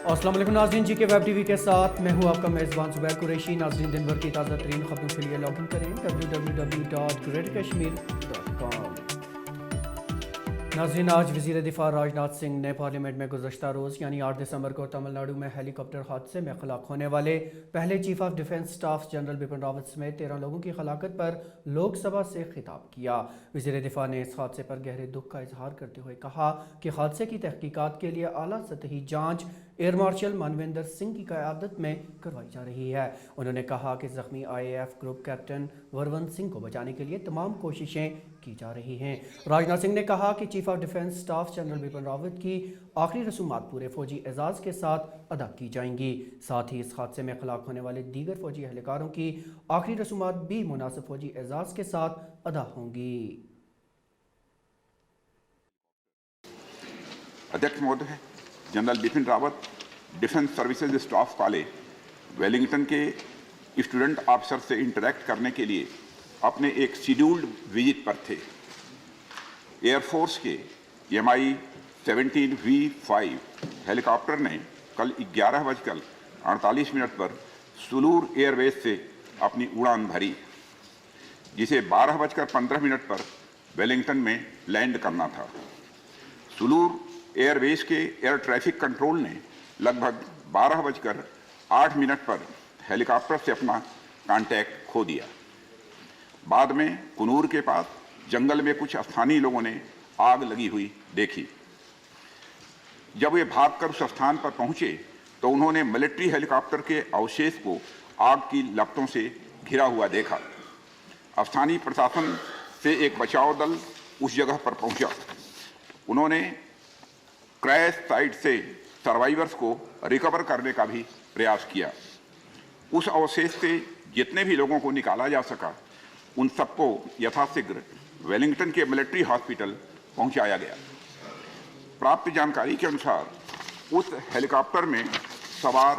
अस्सलाम वालेकुम नाज़रीन, जी के वेब टीवी के साथ मैं हूं आपका मेज़बान ज़ुबैर कुरैशी। नाज़रीन, दिन भर की ताज़ा तरीन खबरों के लिए लॉगिन करें www.greaterkashmir.com। नाज़रीन, आज वज़ीर दिफ़ा राजनाथ सिंह ने पार्लियामेंट में गुज़श्ता रोज़ यानी 8 दिसंबर को तमिलनाडु में हेलीकॉप्टर हादसे में हलाक होने वाले पहले chief of defence staff general Bipin Rawat समेत 13 लोगों की हलाकत पर लोकसभा से खिताब किया। वज़ीर दिफ़ा ने इस हादसे पर गहरे दुख का इजहार करते हुए कहा कि हादसे की तहकीकात के लिए आला सतही जाँच एयर मार्शल मानवेंद्र सिंह की क़यादत में करवाई जा रही है। उन्होंने कहा कि ज़ख्मी IAF ग्रुप कैप्टन वरवंत सिंह को बचाने के लिए तमाम कोशिशें की जा रही हैं। राजनाथ सिंह ने कहा कि chief of defence staff general Bipin Rawat की आखिरी रसूमात पूरे फौजी एजाज़ के साथ अदा की जाएंगी। साथ ही इस हादसे में हलाक होने वाले दीगर फौजी एहलकारों की आखिरी रसूमात भी मुनासिब फौजी एजाज़ के साथ अदा होंगी। अध्यक्ष महोदय general Bipin Rawat defence services staff college Wellington के स्टूडेंट ऑफिसर से इंटरेक्ट करने के लिए अपने एक शेड्यूल्ड विजिट पर थे। एयरफोर्स के MI-17V5 हेलीकॉप्टर ने कल 11:48 पर सुलूर एयरवेज से अपनी उड़ान भरी, जिसे 12:15 पर वेलिंगटन में लैंड करना था। सुलूर एयरवेज के एयर ट्रैफिक कंट्रोल ने लगभग 12:08 पर हेलीकॉप्टर से अपना कांटेक्ट खो दिया। बाद में कुनूर के पास जंगल में कुछ स्थानीय लोगों ने आग लगी हुई देखी। जब वे भागकर उस स्थान पर पहुंचे तो उन्होंने मिलिट्री हेलीकॉप्टर के अवशेष को आग की लपटों से घिरा हुआ देखा। स्थानीय प्रशासन से एक बचाव दल उस जगह पर पहुंचा। उन्होंने क्रैश साइट से सर्वाइवर्स को रिकवर करने का भी प्रयास किया। उस अवशेष से जितने भी लोगों को निकाला जा सका उन सबको यथाशीघ्र वेलिंगटन के मिलिट्री हॉस्पिटल पहुंचाया गया। प्राप्त जानकारी के अनुसार उस हेलीकॉप्टर में सवार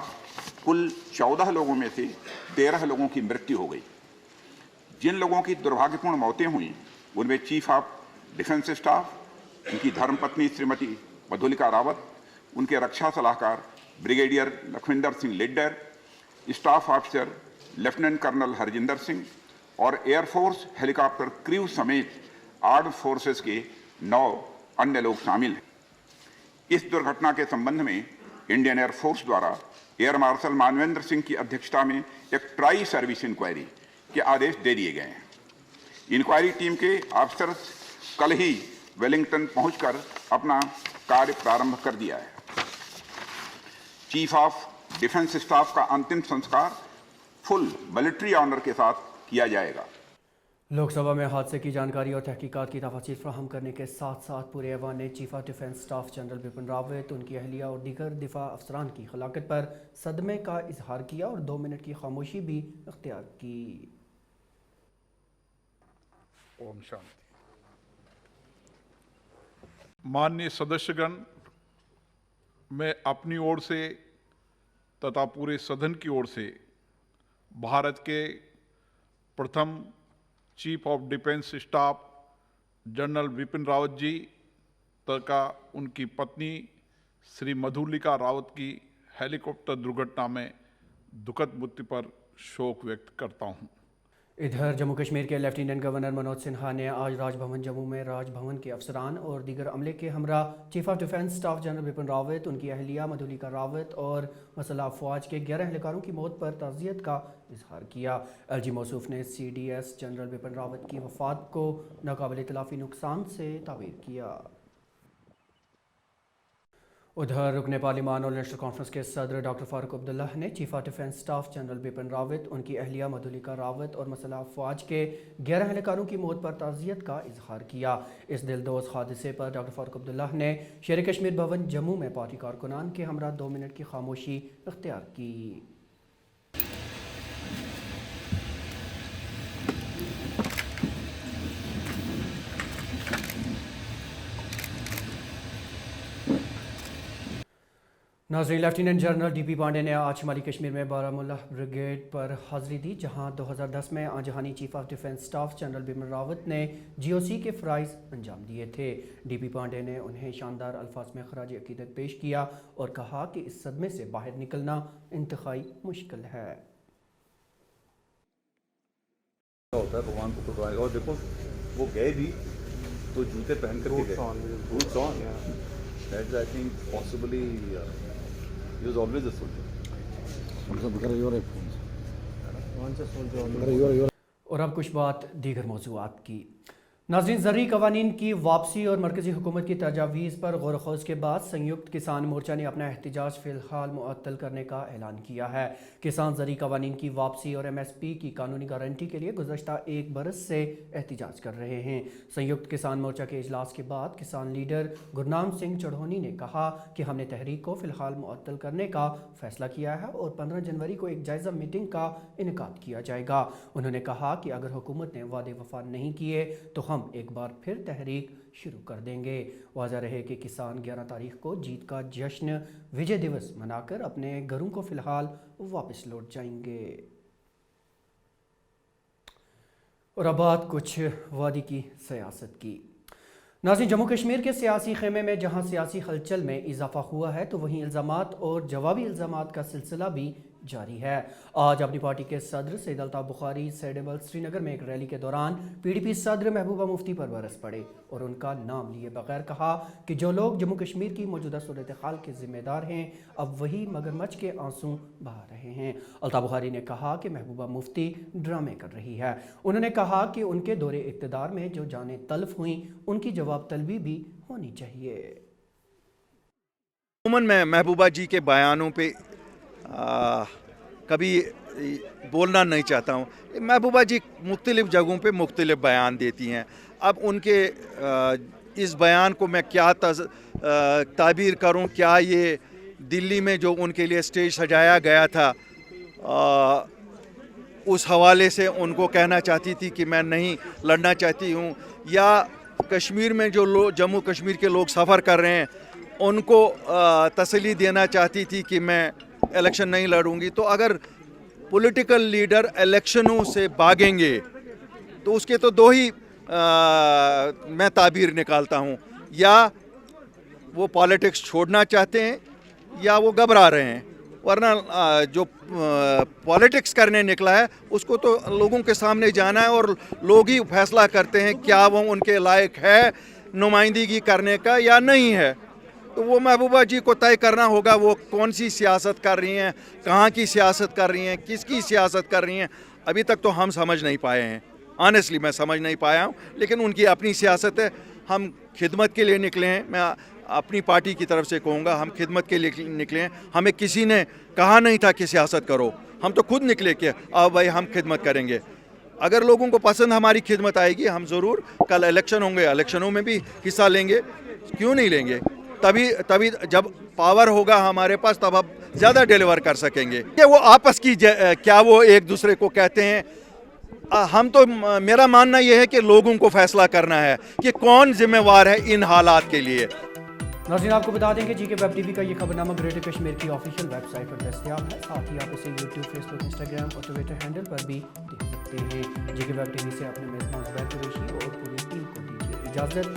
कुल 14 लोगों में से 13 लोगों की मृत्यु हो गई। जिन लोगों की दुर्भाग्यपूर्ण मौतें हुई उनमें चीफ ऑफ डिफेंस स्टाफ, उनकी धर्मपत्नी श्रीमती मधुलिका रावत, उनके रक्षा सलाहकार brigadier Lakhwinder Singh Lidder, staff officer lieutenant colonel Harjinder Singh और एयरफोर्स हेलीकॉप्टर क्रू समेत आर्म्ड फोर्सेस के 9 अन्य लोग शामिल हैं। इस दुर्घटना के संबंध में इंडियन एयरफोर्स द्वारा एयर मार्शल मानवेंद्र सिंह की अध्यक्षता में एक ट्राई सर्विस इंक्वायरी के आदेश दे दिए गए हैं। इंक्वायरी टीम के ऑफिसर कल ही वेलिंगटन पहुंचकर अपना कार्य प्रारंभ कर दिया है। चीफ ऑफ डिफेंस स्टाफ का अंतिम संस्कार फुल मिलिट्री ऑनर के साथ किया जाएगा। लोकसभा में हादसे की जानकारी और तहकीकात की तफसील फ्राहम करने के साथ साथ पूरे ऐवान ने chief of defence staff general Bipin Rawat, उनकी अहलिया और दीगर दिफा अफसरान की हलाकत पर सदमे का इजहार किया और 2 मिनट की खामोशी भी इख्तियार की। ओम शांति। माननीय सदस्यगण, मैं अपनी ओर से तथा पूरे सदन की ओर से भारत के प्रथम chief of defence staff general Bipin Rawat ji तथा उनकी पत्नी श्री मधुलिका रावत की हेलीकॉप्टर दुर्घटना में दुखद मृत्यु पर शोक व्यक्त करता हूं। इधर जम्मू कश्मीर के लेफ्टिनेंट गवर्नर मनोज सिन्हा ने आज राजभवन जम्मू में राजभवन के अफसरान और दीगर अमले के हमरा chief of defence staff general Bipin Rawat, उनकी अहलिया मधुलिका रावत और मसल्ह अफवाज के 11 एहलकारों की मौत पर ताज़ियत का इजहार किया। LG मौसूफ ने CDS जनरल बिपिन रावत की वफात को नाकाबिल तलाफ़ी नुकसान से ताबीर किया। उधर रुकने पार्लिमान और नेशनल कॉन्फ्रेंस के सदर डॉक्टर फारूक अब्दुल्ला ने chief of defence staff general Bipin Rawat, उनकी अहलिया मधुलिका रावत और मसल्ह अफवाज के 11 एहलकारों की मौत पर ताज़ियत का इजहार किया। इस दिलदोज़ हादसे पर डॉक्टर फारूक अब्दुल्ला ने शेर कश्मीर भवन जम्मू में पार्टी कारकुनान के हमरा 2 मिनट की खामोशी इख्तियार की। नाज़रीन, लेफ्टिनेंट जनरल डीपी पांडे ने आज शुमाली कश्मीर में बारामूला ब्रिगेड पर हाजिरी दी, जहां 2010 में आजहानी chief of defence staff general Bipin Rawat ने जीओसी के फ़राइज़ अंजाम दिए थे। डीपी पांडे ने उन्हें शानदार अल्फाज में खराज अकीदत पेश किया और कहा कि इस सदमे से बाहर निकलना इंतहाई मुश्किल है। होता है भगवान को पकड़वाएगा, और देखो वो गए भी तो जूते पहन कर गए, boots on. That's I think possibly he was always a soldier. और अब कुछ बात दीगर मौज़ूआत की। नाज़रीन, ज़रूरी कवानीन की वापसी और मरकज़ी हुकूमत की तजावीज़ पर गौर ख़ोज़ के बाद संयुक्त किसान मोर्चा ने अपना एहतजाज फ़िलहाल मुअत्तल करने का ऐलान किया है। किसान ज़रूरी कवानीन की वापसी और MSP की कानूनी गारंटी के लिए गुज़श्ता एक बरस से एहतजाज कर रहे हैं। संयुक्त किसान मोर्चा के इजलास के बाद किसान लीडर गुरनाम सिंह चढ़ोनी ने कहा कि हमने तहरीक को फ़िलहाल मुअत्तल करने का फ़ैसला किया है और 15 जनवरी को एक जायज़ा मीटिंग का इनेकाद किया जाएगा। उन्होंने कहा कि अगर हुकूमत ने वादे वफा नहीं किए तो हम एक बार फिर तहरीक शुरू कर देंगे। वाज़ा रहे कि किसान 11 तारीख को जीत का जश्न विजय दिवस मनाकर अपने घरों को फ़िलहाल वापस लौट जाएंगे। और अब बात कुछ वादी की सियासत की। नाज़रीन, जम्मू कश्मीर के सियासी खेमे में जहां सियासी हलचल में इजाफा हुआ है तो वहीं इल्ज़ामात और जवाबी इल्ज़ामात का सिलसिला भी जारी है। आज अपनी पार्टी के सदर सैयद अल्ताफ़ बुखारी सैडेबल श्रीनगर में एक रैली के दौरान PDP सदर महबूबा मुफ्ती पर बरस पड़े और उनका नाम लिए बगैर कहा कि जो लोग जम्मू कश्मीर की मौजूदा सूरत हाल के जिम्मेदार हैं अब वही मगरमच्छ के आंसू बहा रहे हैं। अल्ताफ़ बुखारी ने कहा कि महबूबा मुफ्ती ड्रामे कर रही है। उन्होंने कहा कि उनके दौरे इक़्तिदार में जो जानें तल्फ हुई उनकी जवाब तलबी भी होनी चाहिए। मैं महबूबा जी के बयानों पे कभी बोलना नहीं चाहता हूँ। महबूबा जी मुख्तलिफ़ जगहों पे मुख्तलिफ़ बयान देती हैं। अब उनके इस बयान को मैं क्या ताबीर करूँ, क्या ये दिल्ली में जो उनके लिए स्टेज सजाया गया था उस हवाले से उनको कहना चाहती थी कि मैं नहीं लड़ना चाहती हूँ, या कश्मीर में जो लोग जम्मू कश्मीर के लोग सफ़र कर रहे हैं उनको तसल्ली देना चाहती थी कि मैं इलेक्शन नहीं लड़ूंगी। तो अगर पॉलिटिकल लीडर इलेक्शनों से भागेंगे तो उसके तो दो ही मैं ताबीर निकालता हूं, या वो पॉलिटिक्स छोड़ना चाहते हैं या वो घबरा रहे हैं। वरना जो पॉलिटिक्स करने निकला है उसको तो लोगों के सामने जाना है और लोग ही फैसला करते हैं क्या वो उनके लायक है नुमाइंदगी करने का या नहीं है। तो वो महबूबा जी को तय करना होगा वो कौन सी सियासत कर रही हैं, कहाँ की सियासत कर रही हैं, किसकी सियासत कर रही हैं। अभी तक तो हम समझ नहीं पाए हैं, ऑनेस्टली मैं समझ नहीं पाया हूँ। लेकिन उनकी अपनी सियासत है, हम खिदमत के लिए निकले हैं। मैं अपनी पार्टी की तरफ से कहूँगा हम खिदमत के लिए निकले हैं। हमें किसी ने कहा नहीं था कि सियासत करो, हम तो खुद निकले कि अब भाई हम खिदमत करेंगे। अगर लोगों को पसंद हमारी खिदमत आएगी हम ज़रूर कल इलेक्शन होंगे, इलेक्शनों में भी हिस्सा लेंगे, क्यों नहीं लेंगे। तभी जब पावर होगा हमारे पास तब हम ज़्यादा डिलीवर कर सकेंगे। कि वो आपस की क्या वो एक दूसरे को कहते हैं, हम तो मेरा मानना यह है कि लोगों को फैसला करना है कि कौन जिम्मेवार है इन हालात के लिए। नाज़रीन, आपको बता दें कि GK वेब TV का ये खबरनामा ग्रेटर कश्मीर की ऑफिशियल वेबसाइट पर दस्तयाब है। साथ ही आप इसे YouTube, Facebook, Instagram और Twitter हैंडल पर भी देख सकते हैं। GK वेब TV से अपने मेज़बान ज़ुबैर कुरैशी और पूरी टीम को दीजिए इजाज़त।